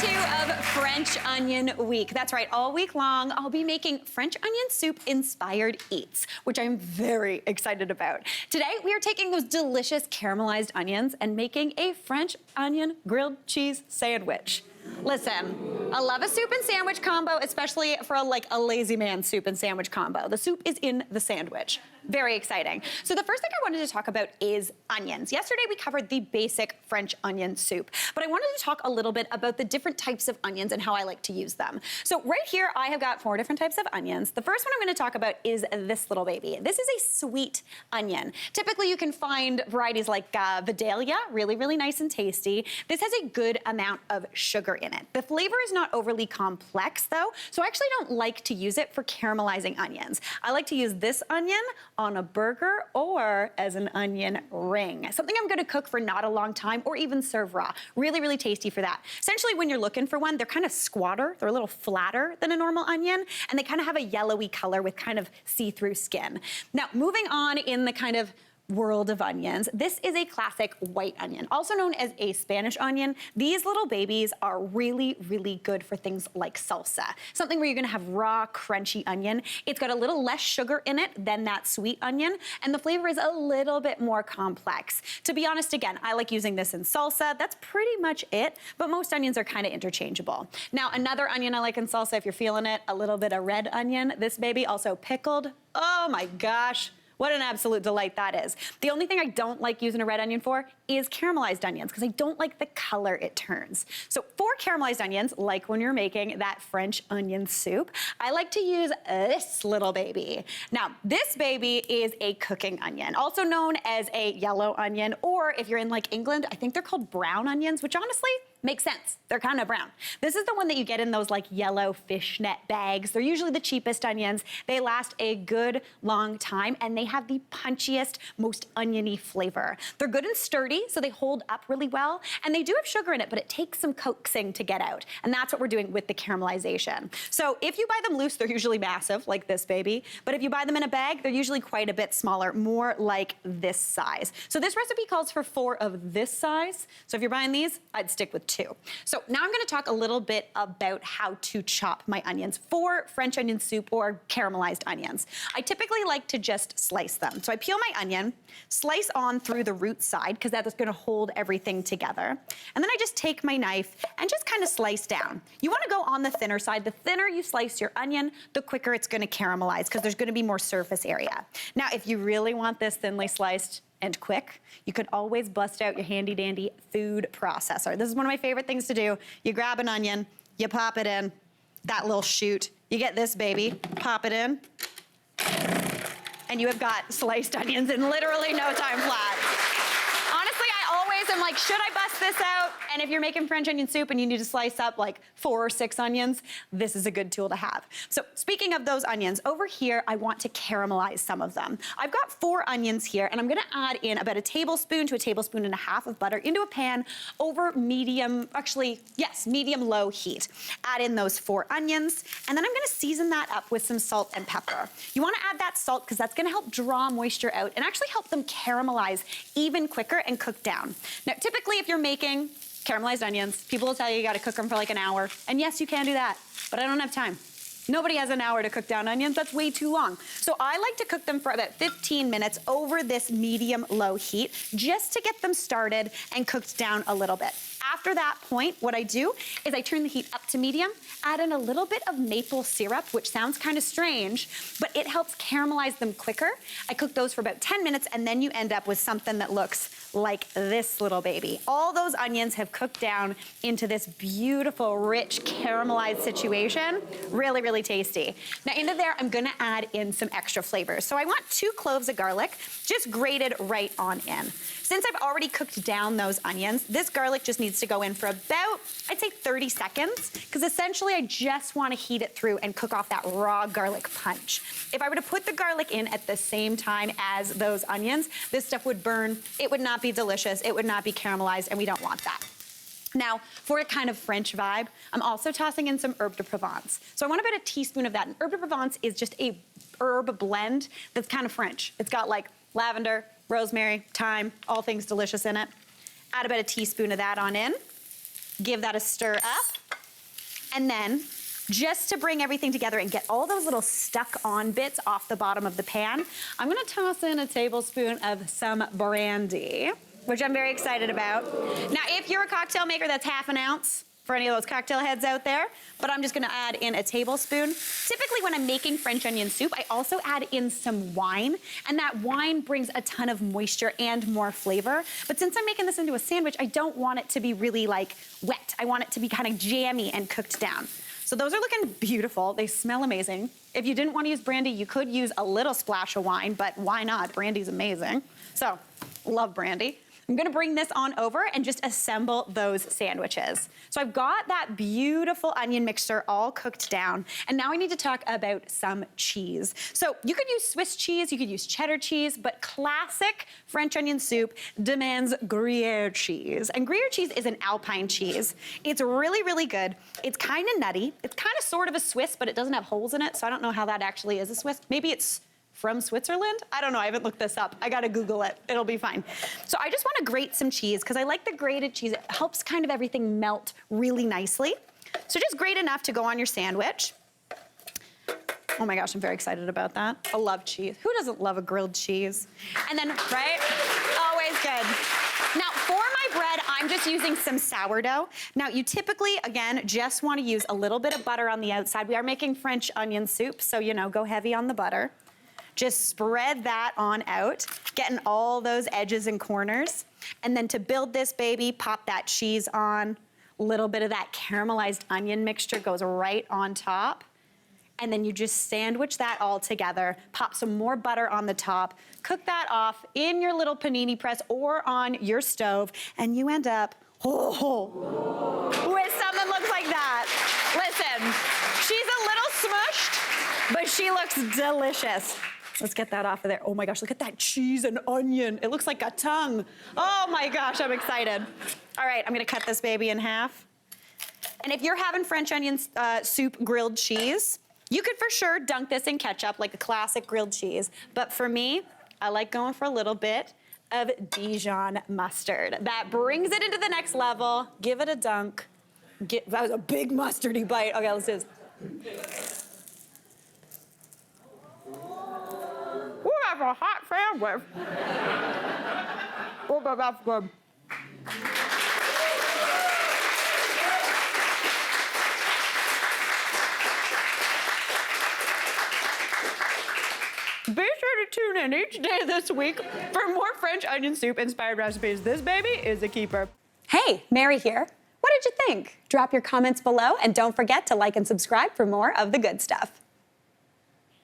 2 of French Onion Week. That's right, all week long, I'll be making French onion soup inspired eats, which I'm very excited about. Today, we are taking those delicious caramelized onions and making a French onion grilled cheese sandwich. Listen, I love a soup and sandwich combo, especially for a lazy man soup and sandwich combo. The soup is in the sandwich. Very exciting. So the first thing I wanted to talk about is onions. Yesterday we covered the basic French onion soup, but I wanted to talk a little bit about the different types of onions and how I like to use them. So right here I have got 4 different types of onions. The first one I'm going to talk about is this little baby. This is a sweet onion. Typically you can find varieties like Vidalia, really, really nice and tasty. This has a good amount of sugar in it. The flavor is not overly complex though, so I actually don't like to use it for caramelizing onions. I like to use this onion on a burger or as an onion ring. Something I'm gonna cook for not a long time or even serve raw. Really, really tasty for that. Essentially when you're looking for one, they're kind of squatter. They're a little flatter than a normal onion and they kind of have a yellowy color with kind of see-through skin. Now, moving on in the kind of world of onions. This is a classic white onion, also known as a Spanish onion. These little babies are really, really good for things like salsa. Something where you're gonna have raw, crunchy onion. It's got a little less sugar in it than that sweet onion, and the flavor is a little bit more complex. To be honest, again, I like using this in salsa. That's pretty much it, but most onions are kind of interchangeable. Now, another onion I like in salsa, if you're feeling it, a little bit of red onion. This baby also pickled. Oh my gosh. What an absolute delight that is. The only thing I don't like using a red onion for is caramelized onions because I don't like the color it turns. So for caramelized onions, like when you're making that French onion soup, I like to use this little baby. Now, this baby is a cooking onion, also known as a yellow onion, or if you're in like England, I think they're called brown onions, which honestly, makes sense. They're kind of brown. This is the one that you get in those like yellow fishnet bags. They're usually the cheapest onions. They last a good long time and they have the punchiest, most oniony flavor. They're good and sturdy, so they hold up really well. And they do have sugar in it, but it takes some coaxing to get out. And that's what we're doing with the caramelization. So if you buy them loose, they're usually massive, like this baby. But if you buy them in a bag, they're usually quite a bit smaller, more like this size. So this recipe calls for 4 of this size. So if you're buying these, I'd stick with 2. So now I'm going to talk a little bit about how to chop my onions for French onion soup or caramelized onions. I typically like to just slice them. So I peel my onion, slice on through the root side because that's going to hold everything together. And then I just take my knife and just kind of slice down. You want to go on the thinner side. The thinner you slice your onion, the quicker it's going to caramelize because there's going to be more surface area. Now, if you really want this thinly sliced and quick, you could always bust out your handy dandy food processor. This is one of my favorite things to do. You grab an onion, you pop it in, that little shoot, you get this baby, pop it in, and you have got sliced onions in literally no time flat. Honestly, I always am like, should I bust this out? And if you're making French onion soup and you need to slice up like 4 or 6 onions, this is a good tool to have. So speaking of those onions, over here, I want to caramelize some of them. I've got 4 onions here, and I'm gonna add in about a tablespoon to a tablespoon and a half of butter into a pan over medium-low heat. Add in those 4 onions, and then I'm gonna season that up with some salt and pepper. You wanna add that salt because that's gonna help draw moisture out and actually help them caramelize even quicker and cook down. Now, typically if you're making caramelized onions, people will tell you you gotta cook them for like an hour. And yes, you can do that, but I don't have time. Nobody has an hour to cook down onions. That's way too long. So I like to cook them for about 15 minutes over this medium-low heat just to get them started and cooked down a little bit. After that point, what I do is I turn the heat up to medium, add in a little bit of maple syrup, which sounds kind of strange, but it helps caramelize them quicker. I cook those for about 10 minutes, and then you end up with something that looks like this little baby. All those onions have cooked down into this beautiful, rich, caramelized situation. Really, really tasty. Now into there, I'm gonna add in some extra flavors. So I want 2 cloves of garlic, just grated right on in. Since I've already cooked down those onions, this garlic just needs to go in for about, I'd say 30 seconds, because essentially I just want to heat it through and cook off that raw garlic punch. If I were to put the garlic in at the same time as those onions, this stuff would burn. It would not be delicious. It would not be caramelized, and we don't want that. Now, for a kind of French vibe, I'm also tossing in some herb de Provence. So I want about a teaspoon of that. And herb de Provence is just a herb blend that's kind of French. It's got like lavender, rosemary, thyme, all things delicious in it. Add about a teaspoon of that on in. Give that a stir up. And then, just to bring everything together and get all those little stuck on bits off the bottom of the pan, I'm gonna toss in a tablespoon of some brandy, which I'm very excited about. Now, if you're a cocktail maker, that's half an ounce for any of those cocktail heads out there, but I'm just gonna add in a tablespoon. Typically when I'm making French onion soup, I also add in some wine, and that wine brings a ton of moisture and more flavor. But since I'm making this into a sandwich, I don't want it to be really like wet. I want it to be kind of jammy and cooked down. So those are looking beautiful. They smell amazing. If you didn't want to use brandy, you could use a little splash of wine, but why not? Brandy's amazing. So, love brandy. I'm gonna bring this on over and just assemble those sandwiches. So I've got that beautiful onion mixture all cooked down, and now I need to talk about some cheese. So you could use Swiss cheese, you could use cheddar cheese, but classic French onion soup demands Gruyere cheese. And Gruyere cheese is an Alpine cheese. It's really, really good. It's kind of nutty. It's kind of sort of a Swiss, but it doesn't have holes in it, so I don't know how that actually is a Swiss. Maybe it's from Switzerland? I don't know, I haven't looked this up. I gotta Google it, it'll be fine. So I just wanna grate some cheese, because I like the grated cheese. It helps kind of everything melt really nicely. So just grate enough to go on your sandwich. Oh my gosh, I'm very excited about that. I love cheese. Who doesn't love a grilled cheese? And then, right? Always good. Now, for my bread, I'm just using some sourdough. Now, you typically, again, just wanna use a little bit of butter on the outside. We are making French onion soup, so you know, go heavy on the butter. Just spread that on out, getting all those edges and corners. And then to build this baby, pop that cheese on. A little bit of that caramelized onion mixture goes right on top. And then you just sandwich that all together, pop some more butter on the top, cook that off in your little panini press or on your stove, and you end up with something that looks like that. Listen, she's a little smushed, but she looks delicious. Let's get that off of there. Oh my gosh, look at that cheese and onion. It looks like a tongue. Oh my gosh, I'm excited. All right, I'm gonna cut this baby in half. And if you're having French onion soup grilled cheese, you could for sure dunk this in ketchup like a classic grilled cheese. But for me, I like going for a little bit of Dijon mustard. That brings it into the next level. Give it a dunk. That was a big mustardy bite. Okay, let's do this. Ooh, that's a hot sandwich. Oh, but that's good. Be sure to tune in each day this week for more French onion soup inspired recipes. This baby is a keeper. Hey, Mary here. What did you think? Drop your comments below, and don't forget to like and subscribe for more of the good stuff.